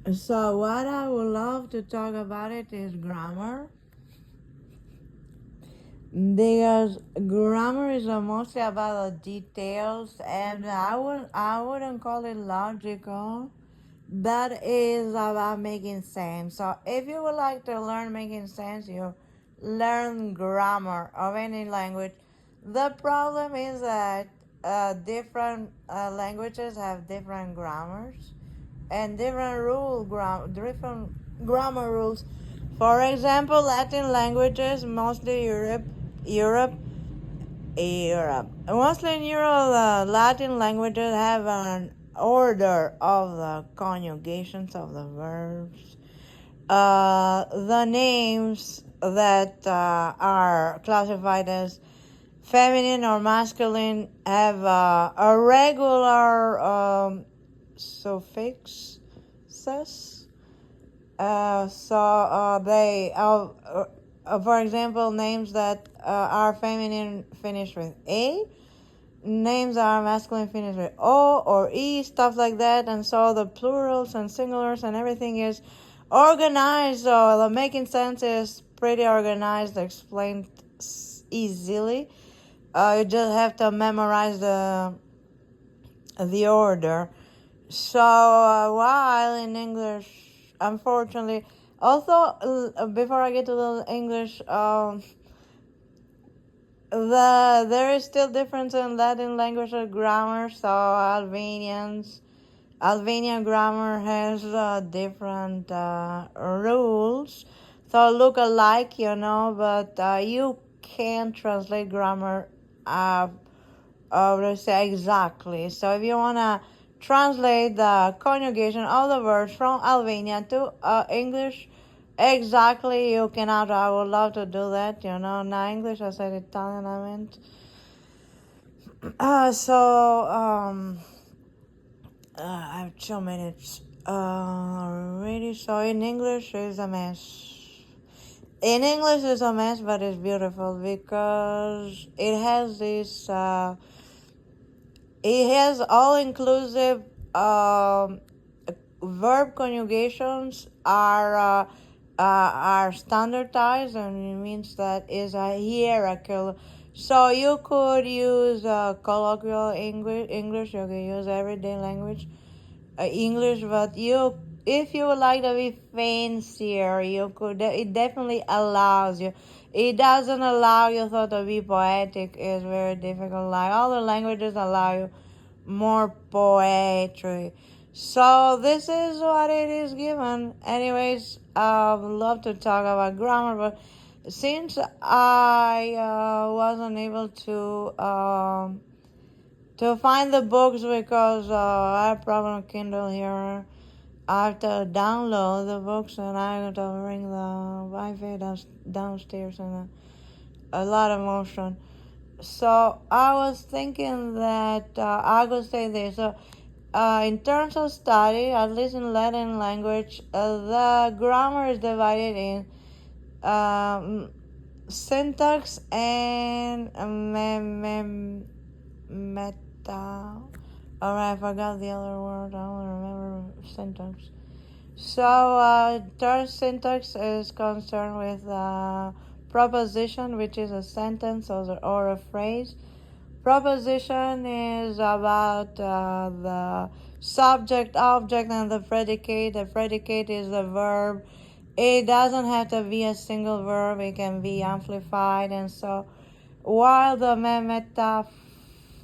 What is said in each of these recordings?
So what I would love to talk about it is grammar, because grammar is mostly about the details, and I wouldn't call it logical. That is about making sense. So if you would like to learn making sense, you learn grammar of any language. The problem is that different languages have different grammars and different grammar rules. For example, Latin languages, mostly Mostly in Europe, Latin languages have an order of the conjugations of the verbs. The names that are classified as feminine or masculine have a regular suffixes. For example, names that are feminine finish with A, names are masculine finish with O or E, stuff like that. And so the plurals and singulars and everything is organized. So the making sense is pretty organized, explained easily. You just have to memorize the order. So while in English, unfortunately, also before I get to the English, there is still difference in Latin language or grammar. So Albanian grammar has different rules. So look alike, but you can't translate grammar. Let's say exactly. So if you wanna translate the conjugation of the words from Albanian to English, exactly, you cannot. I would love to do that. Not English. I said Italian. I meant. I have 2 minutes already. So in English is a mess. In English is a mess, but it's beautiful because it has this. It has all-inclusive verb conjugations are standardized, and it means that is a hierarchical. So you could use colloquial English. You can use everyday language English, but if you would like to be fancier, you could. It definitely allows you. It doesn't allow you to be poetic. It's very difficult. Like other languages allow you more poetry. So this is what it is given. Anyways, I would love to talk about grammar, but since I wasn't able to find the books because I have problem with Kindle here. I have to download the books and I have to bring the Wi-Fi downstairs and a lot of motion. So I was thinking that I could say this. So in terms of study, at least in Latin language, the grammar is divided in syntax and meta. Alright, I forgot the other word. I don't remember syntax. So, third syntax is concerned with proposition, which is a sentence or a phrase. Proposition is about the subject, object, and the predicate. The predicate is the verb. It doesn't have to be a single verb. It can be amplified. And so while the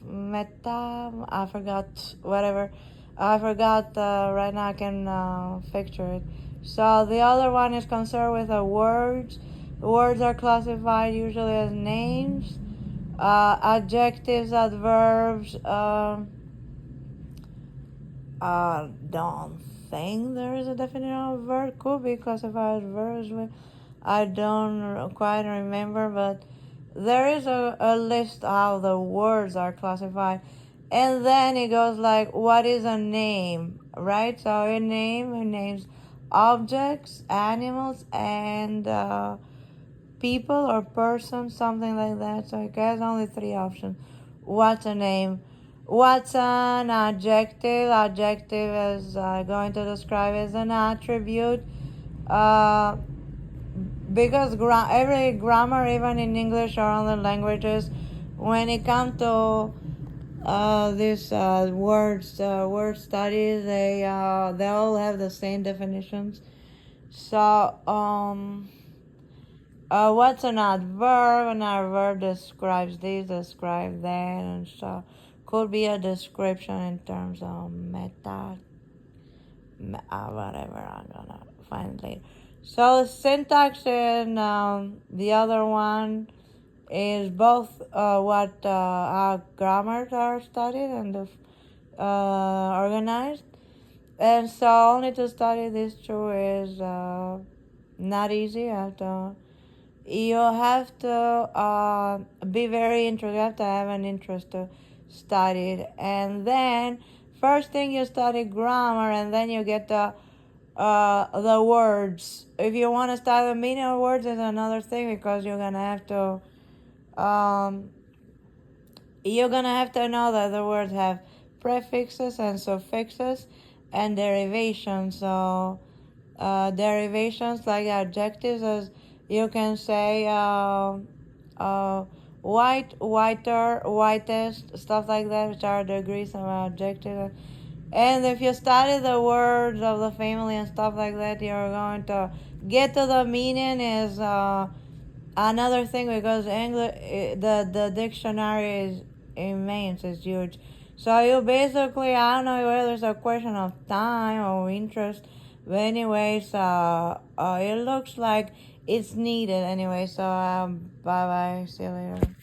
I forgot, whatever. I forgot right now. I can picture it. So the other one is concerned with the words. Words are classified usually as names, adjectives, adverbs. Don't think there is a definition of verb. Could be classified as verbs. I don't quite remember, but there is a list how the words are classified. And then it goes like, what is a name, right? So it names objects, animals, and people or persons, something like that. So it has only 3 options. What's a name? What's an adjective? Adjective is going to describe as an attribute. Uh, because every grammar, even in English or other languages, when it comes to these word studies, they all have the same definitions. So what's an adverb? An adverb describes this, describes that, and so could be a description in terms of whatever. I'm gonna find later. So syntax and the other one is both what how grammars are studied and organized. And so only to study these two is not easy. You have to be very interested. You have to have an interest to study it. And then first thing you study grammar, and then you get the words. If you want to study the meaning of words, is another thing, because you're gonna have to know that the words have prefixes and suffixes and derivations. So derivations like adjectives, as you can say white, whiter, whitest, stuff like that, which are degrees of adjective. And if you study the words of the family and stuff like that, you're going to get to the meaning is another thing, because English, the dictionary is immense, it's huge. So you basically, I don't know whether it's a question of time or interest, but anyways, it looks like it's needed anyway. So bye bye, see you later.